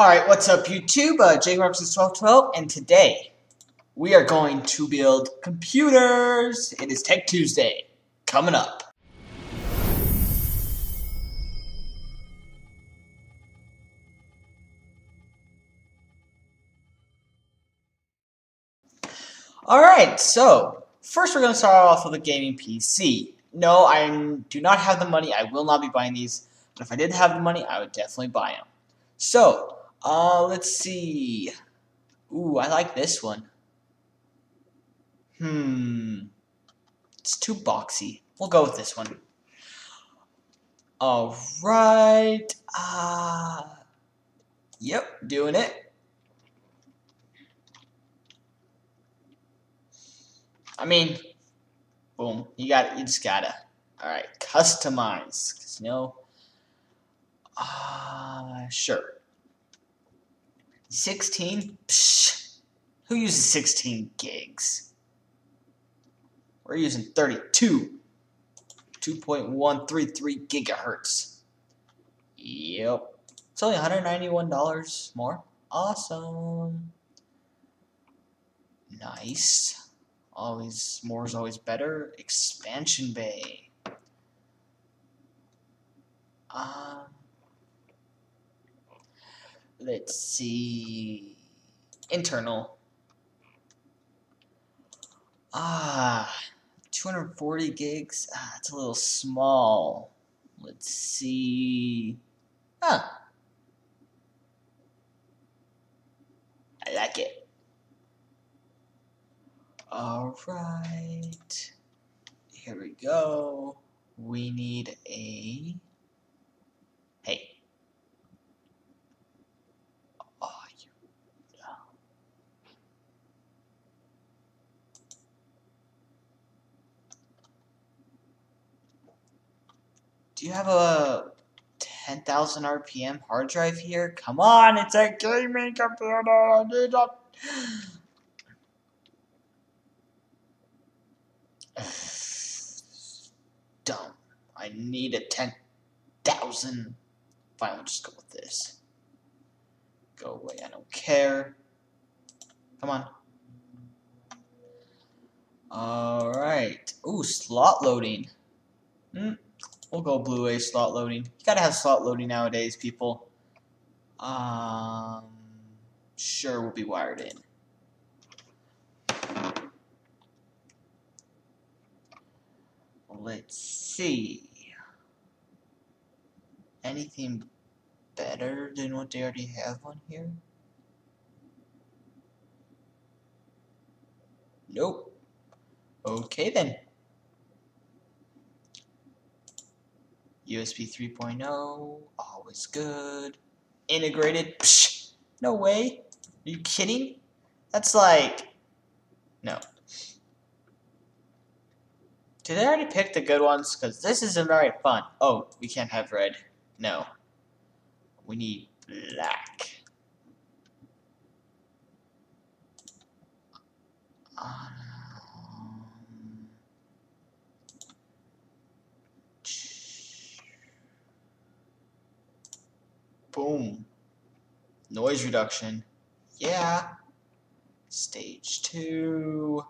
Alright, what's up YouTube? JakeRoxy1212, and today we are going to build computers. It is Tech Tuesday, coming up. Alright, so first we're going to start off with a gaming PC. No, I do not have the money. I will not be buying these, but if I did have the money, I would definitely buy them. So, let's see. Ooh, I like this one. It's too boxy. We'll go with this one. Alright. Yep, doing it. I mean, boom. You just gotta. Alright, customize. 'Cause, sure. 16? Psh. Who uses 16 gigs? We're using 32. 2.133 gigahertz. Yep. It's only $191 more. Awesome. Nice. Always more is always better. Expansion bay. Let's see. Internal. 240 gigs. It's a little small. Let's see. I like it. Alright. Here we go. We need a... Hey. Do you have a 10,000 RPM hard drive here? Come on, it's a gaming computer. I need a... Dumb. I need a 10,000. Fine, we'll just go with this. Go away, I don't care. Come on. Alright. Ooh, slot loading. We'll go Blu-ray slot loading. You gotta have slot loading nowadays, people. Sure, we'll be wired in. Let's see. Anything better than what they already have on here? Nope. Okay then. USB 3.0, always good. Integrated, psh, no way. Are you kidding? That's like, no. Did I already pick the good ones? Because this isn't very fun. Oh, we can't have red. No. We need black. Boom. Noise reduction. Yeah. Stage 2.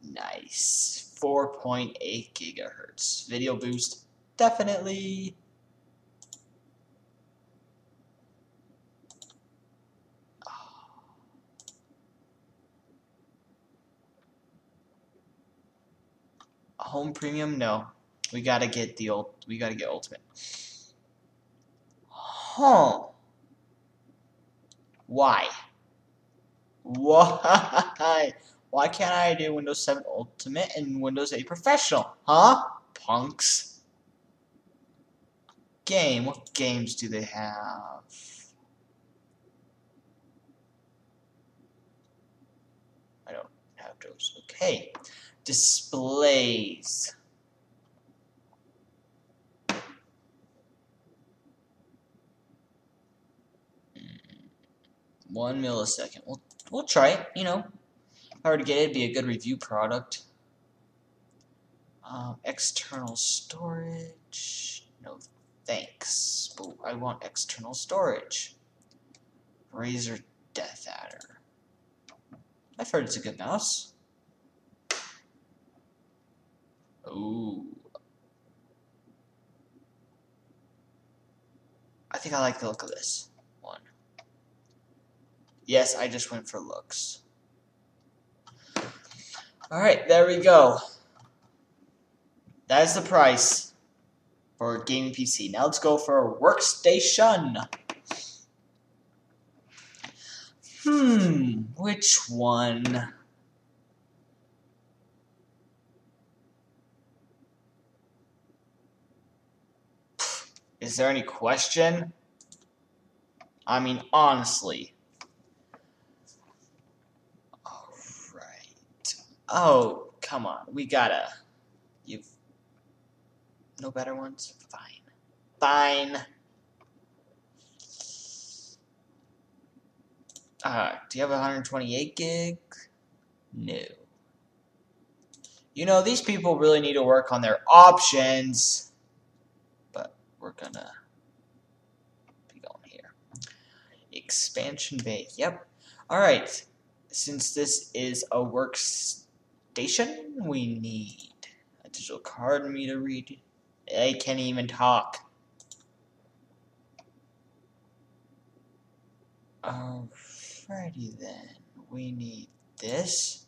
Nice. 4.8 gigahertz. Video boost. Definitely. Home premium? No. We gotta get ultimate. Huh. Why? Why? Why can't I do Windows 7 Ultimate and Windows 8 Professional? Huh? Punks. Game. What games do they have? I don't have those. Okay. Displays. 1 millisecond. We'll try it. If I were to get it, it'd be a good review product. External storage. No thanks. But I want external storage. Razer Death Adder. I've heard it's a good mouse. Ooh. I think I like the look of this one. Yes, I just went for looks. Alright, there we go. That is the price for a gaming PC. Now let's go for a workstation. Which one? Is there any question? I mean, honestly. Alright. Oh, come on. We gotta. You've. No better ones? Fine. Fine. Do you have 128 gig? No. You know, these people really need to work on their options. But we're gonna be going here. Expansion bay. Yep. Alright. Since this is a workstation, we need a digital card me to read. I can't even talk. Alrighty then. We need this.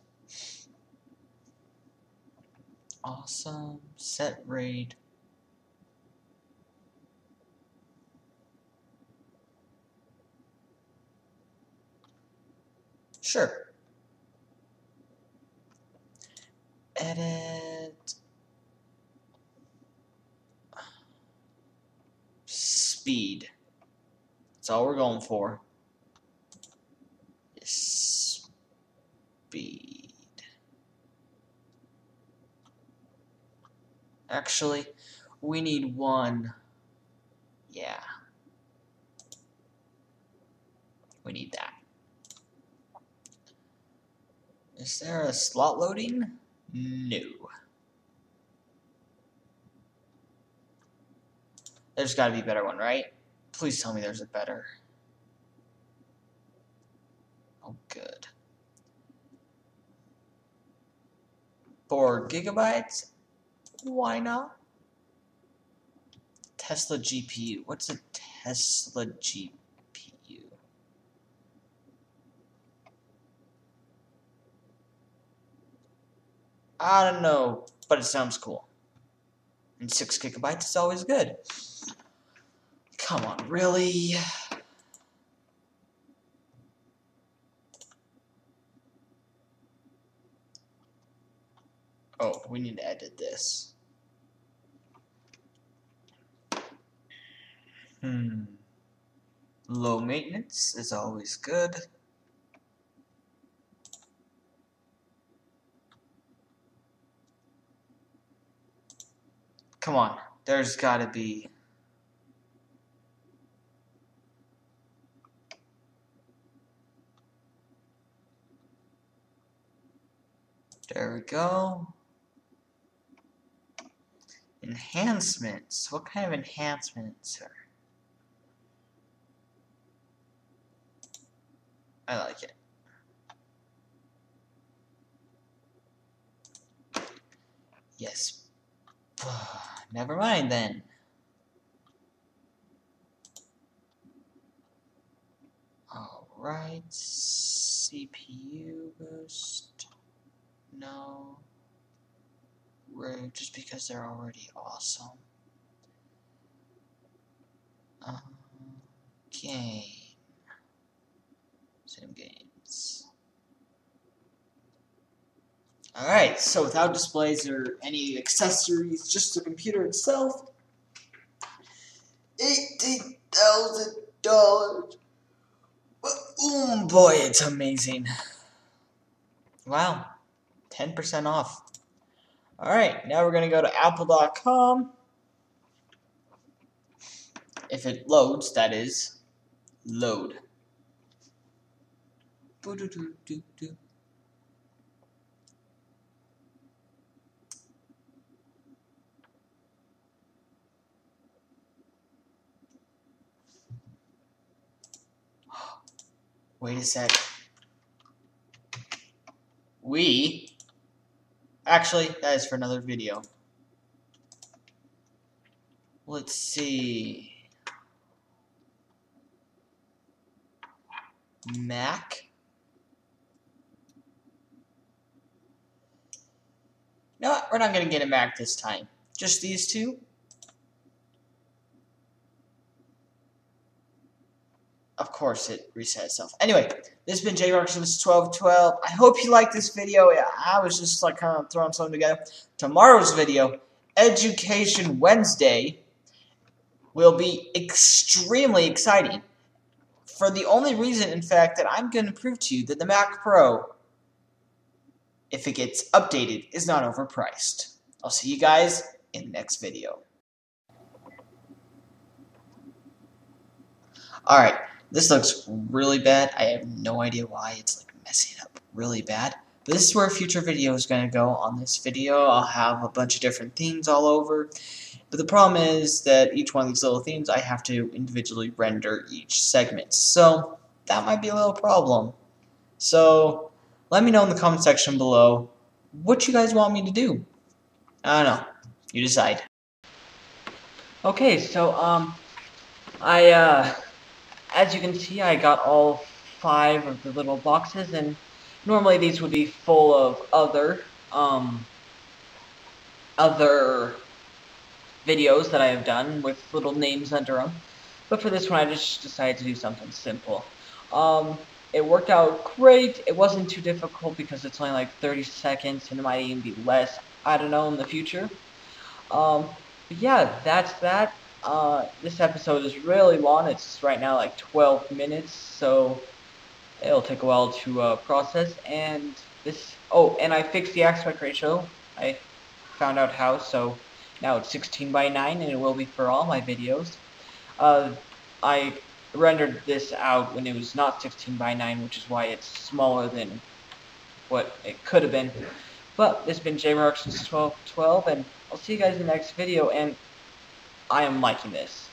Awesome. Set RAID. Sure. Edit. Speed. That's all we're going for. Speed. Actually, we need one. Yeah. We need that. Is there a slot loading? No. There's got to be a better one, right? Please tell me there's a better. Oh, good. 4 gigabytes? Why not? Tesla GPU. What's a Tesla GPU? I don't know, but it sounds cool. And 6 gigabytes is always good. Come on, really? Oh, we need to edit this. Low maintenance is always good. Come on, there's gotta be. There we go. Enhancements. What kind of enhancements are? I like it. Yes. Never mind then. Alright. CPU boost. No. Just because they're already awesome. Game. Same games. Alright, so without displays or any accessories, just the computer itself, $18,000. Oh boy, it's amazing. Wow, 10% off. Alright, now we're going to go to apple.com. If it loads, that is. Load. Wait a sec. Actually, that is for another video. Let's see. Mac. No, we're not going to get a Mac this time. Just these two. Of course, it reset itself. Anyway, this has been J Rock. This is 1212. I hope you liked this video. Yeah, I was just like kind of throwing something together. Tomorrow's video, Education Wednesday, will be extremely exciting. For the only reason, in fact, that I'm going to prove to you that the Mac Pro, if it gets updated, is not overpriced. I'll see you guys in the next video. Alright, this looks really bad. I have no idea why it's like messing up really bad. But this is where a future video is going to go. On this video, I'll have a bunch of different themes all over. But the problem is that each one of these little themes, I have to individually render each segment. So that might be a little problem. So let me know in the comment section below what you guys want me to do. I don't know. You decide. Okay, so as you can see, I got all 5 of the little boxes, and normally these would be full of other videos that I have done with little names under them. But for this one, I just decided to do something simple. It worked out great. It wasn't too difficult because it's only like 30 seconds, and it might even be less. I don't know in the future. But yeah, that's that. This episode is really long. It's right now like 12 minutes, so it'll take a while to process. And this, and I fixed the aspect ratio. I found out how, so now it's 16:9, and it will be for all my videos. I rendered this out when it was not 16:9, which is why it's smaller than what it could have been. But this has been JMark since 1212, and I'll see you guys in the next video, and I am liking this.